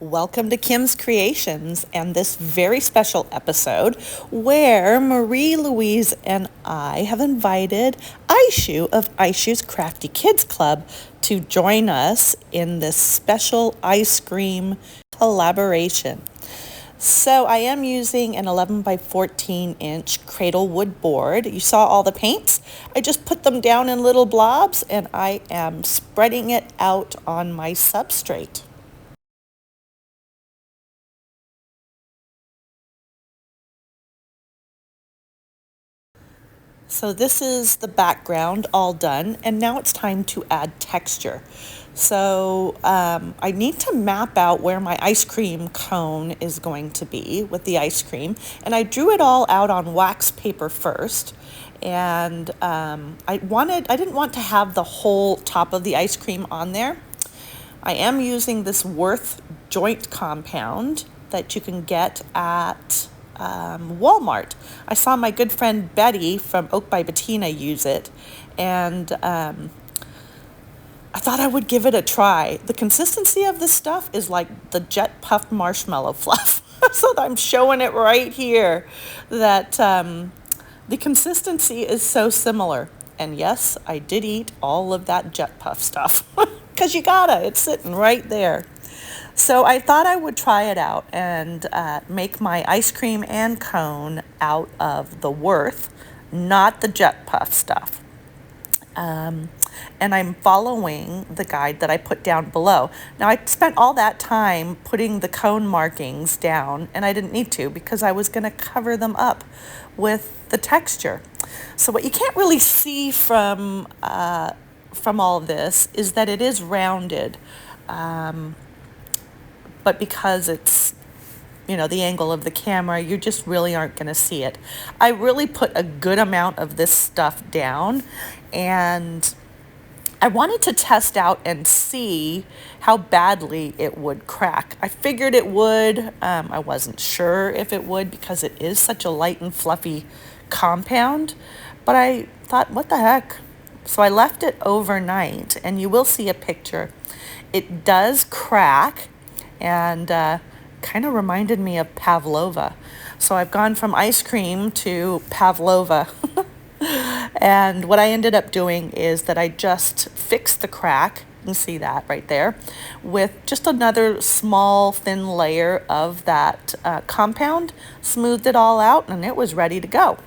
Welcome to Kim's Creations and this very special episode where Marie-Louise and I have invited Aishu of Aishu's Crafty Kids Club to join us in this special ice cream collaboration. So I am using an 11 by 14 inch Cradle wood board. You saw all the paints. I just put them down in little blobs and I am spreading it out on my substrate. So this is the background all done, and now it's time to add texture. So I need to map out where my ice cream cone is going to be with the ice cream, and I drew it all out on wax paper first. And I didn't want to have the whole top of the ice cream on there. I am using this Worth joint compound that you can get at Walmart. I saw my good friend Betty from Oak by Bettina use it, and I thought I would give it a try. The consistency of this stuff is like the jet puffed marshmallow fluff. So I'm showing it right here that the consistency is so similar. And yes, I did eat all of that jet puff stuff because you gotta, it's sitting right there. So I thought I would try it out and make my ice cream and cone out of the Worth, not the jet puff stuff. And I'm following the guide that I put down below. Now I spent all that time putting the cone markings down, and I didn't need to because I was going to cover them up with the texture. So what you can't really see from all this is that it is rounded. But because it's, the angle of the camera, you just really aren't going to see it. I really put a good amount of this stuff down, and I wanted to test out and see how badly it would crack. I figured it would. I wasn't sure if it would because it is such a light and fluffy compound, but I thought, what the heck? So I left it overnight, and you will see a picture. It does crack, and kind of reminded me of pavlova. So I've gone from ice cream to pavlova. And what I ended up doing is that I just fixed the crack, you can see that right there, with just another small thin layer of that compound, smoothed it all out, and it was ready to go.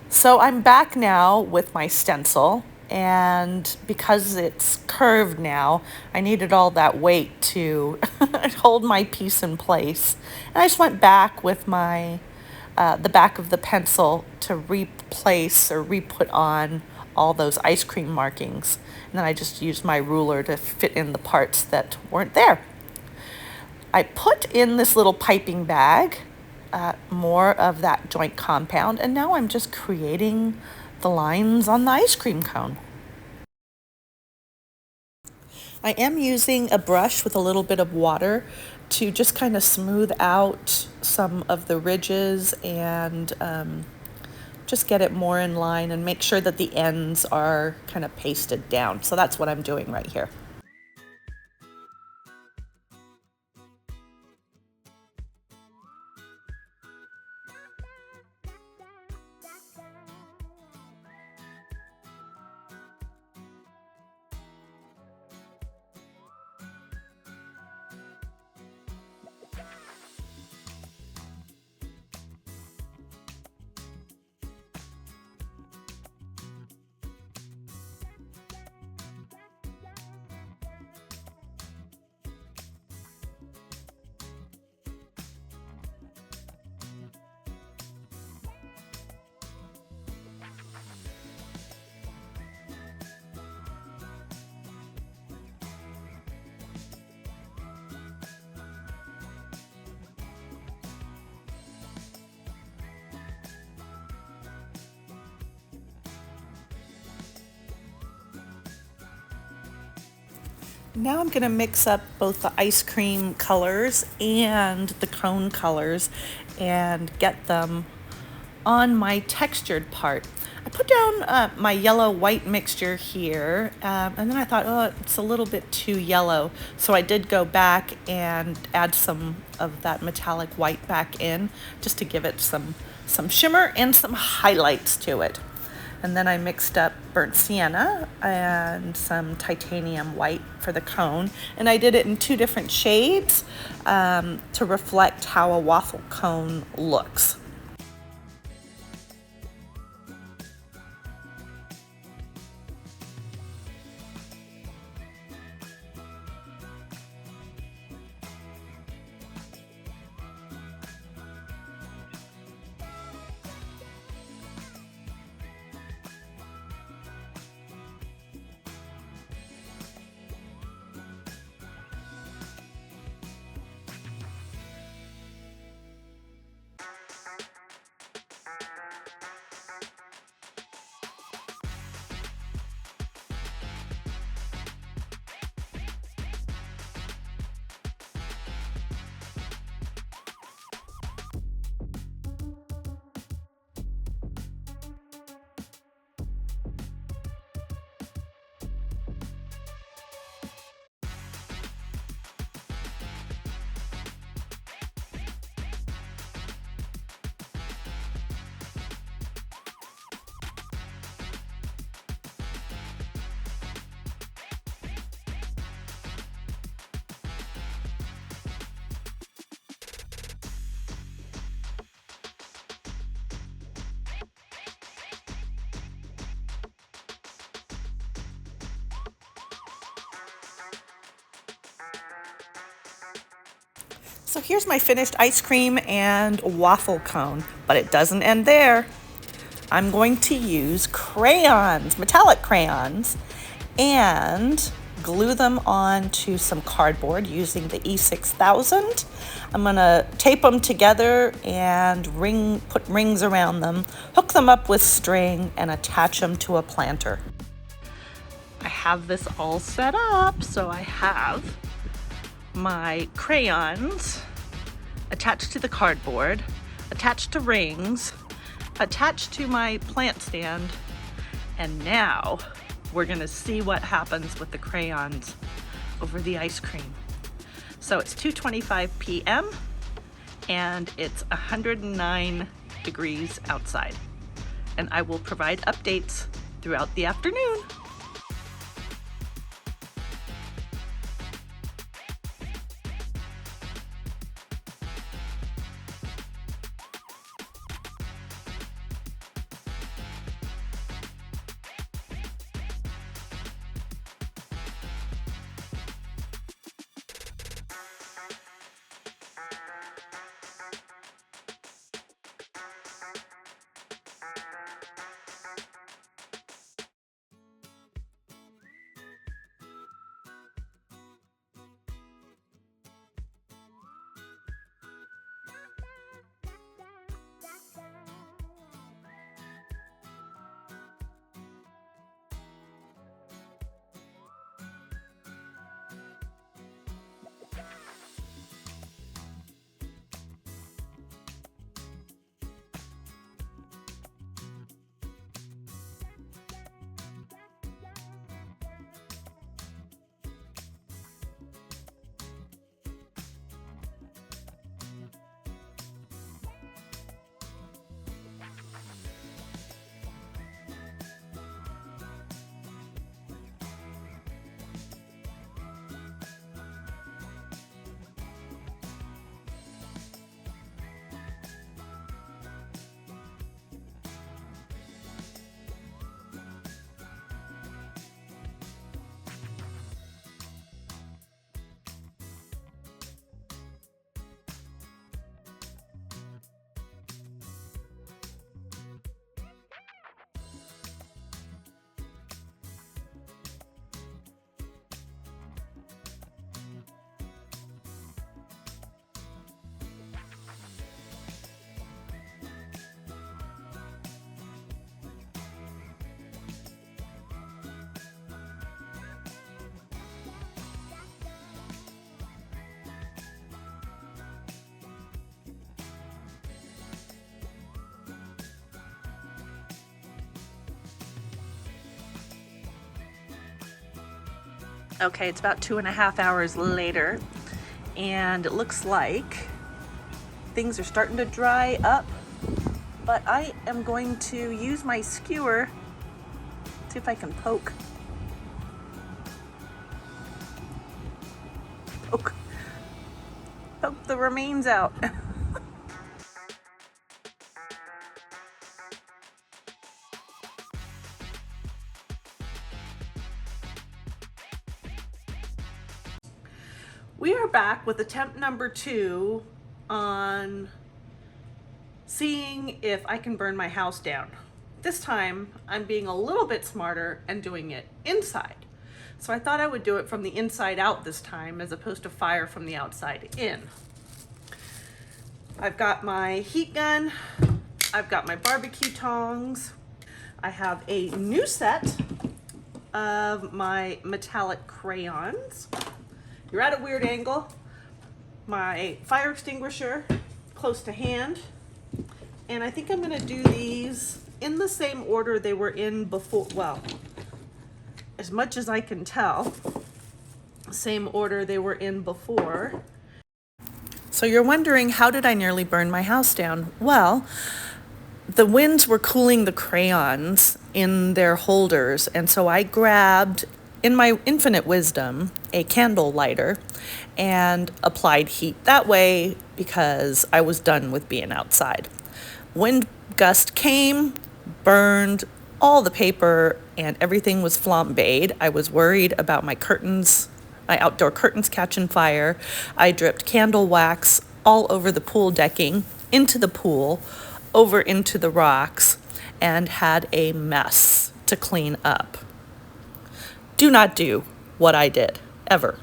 So I'm back now with my stencil, and because it's curved now, I needed all that weight to hold my piece in place. And I just went back with my the back of the pencil to replace or re-put on all those ice cream markings. And then I just used my ruler to fit in the parts that weren't there. I put in this little piping bag more of that joint compound, and now I'm just creating the lines on the ice cream cone. I am using a brush with a little bit of water to just kind of smooth out some of the ridges and just get it more in line and make sure that the ends are kind of pasted down. So that's what I'm doing right here. Now I'm going to mix up both the ice cream colors and the cone colors and get them on my textured part. I put down my yellow-white mixture here, and then I thought, oh, it's a little bit too yellow. So I did go back and add some of that metallic white back in, just to give it some shimmer and some highlights to it. And then I mixed up burnt sienna and some titanium white for the cone. And I did it in 2 different shades to reflect how a waffle cone looks. So here's my finished ice cream and waffle cone, but it doesn't end there. I'm going to use crayons, metallic crayons, and glue them onto some cardboard using the E6000. I'm gonna tape them together and put rings around them, hook them up with string, and attach them to a planter. I have this all set up, so I have my crayons attached to the cardboard, attached to rings, attached to my plant stand, and now we're gonna see what happens with the crayons over the ice cream. So it's 2:25 p.m. and it's 109 degrees outside, and I will provide updates throughout the afternoon. Okay, it's about 2.5 hours later, and it looks like things are starting to dry up, but I am going to use my skewer, see if I can poke the remains out. We are back with attempt number 2 on seeing if I can burn my house down. This time I'm being a little bit smarter and doing it inside. So I thought I would do it from the inside out this time as opposed to fire from the outside in. I've got my heat gun, I've got my barbecue tongs, I have a new set of my metallic crayons. You're at a weird angle. My fire extinguisher close to hand. And I think I'm gonna do these in the same order they were in before. Well, as much as I can tell, same order they were in before. So you're wondering, how did I nearly burn my house down? Well, the winds were cooling the crayons in their holders, and so I grabbed, in my infinite wisdom, a candle lighter and applied heat that way because I was done with being outside. Wind gust came, burned all the paper, and everything was flambéed. I was worried about my curtains, my outdoor curtains catching fire. I dripped candle wax all over the pool decking, into the pool, over into the rocks, and had a mess to clean up. Do not do what I did, ever.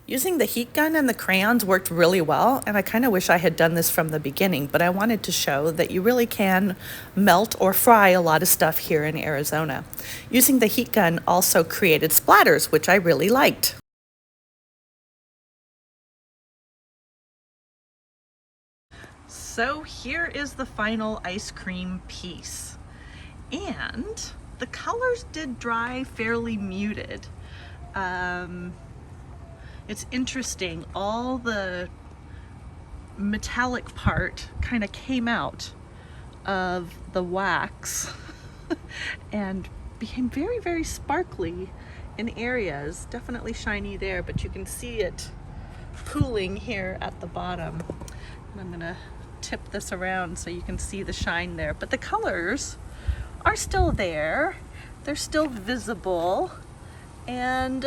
Using the heat gun and the crayons worked really well, and I kind of wish I had done this from the beginning, but I wanted to show that you really can melt or fry a lot of stuff here in Arizona. Using the heat gun also created splatters, which I really liked. So here is the final ice cream piece. And the colors did dry fairly muted. It's interesting, all the metallic part kind of came out of the wax and became very, very sparkly in areas. Definitely shiny there, but you can see it pooling here at the bottom. And I'm gonna tip this around so you can see the shine there. But the colors are still there. They're still visible and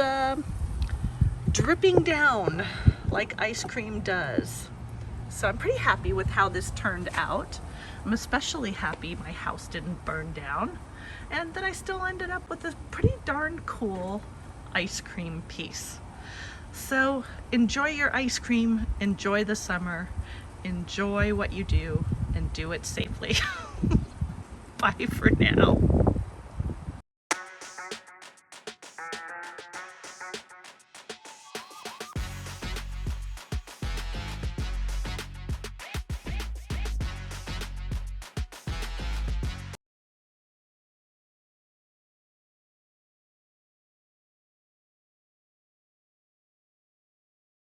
dripping down like ice cream does. So I'm pretty happy with how this turned out. I'm especially happy my house didn't burn down and that I still ended up with a pretty darn cool ice cream piece. So enjoy your ice cream, enjoy the summer, enjoy what you do, and do it safely. Bye for now.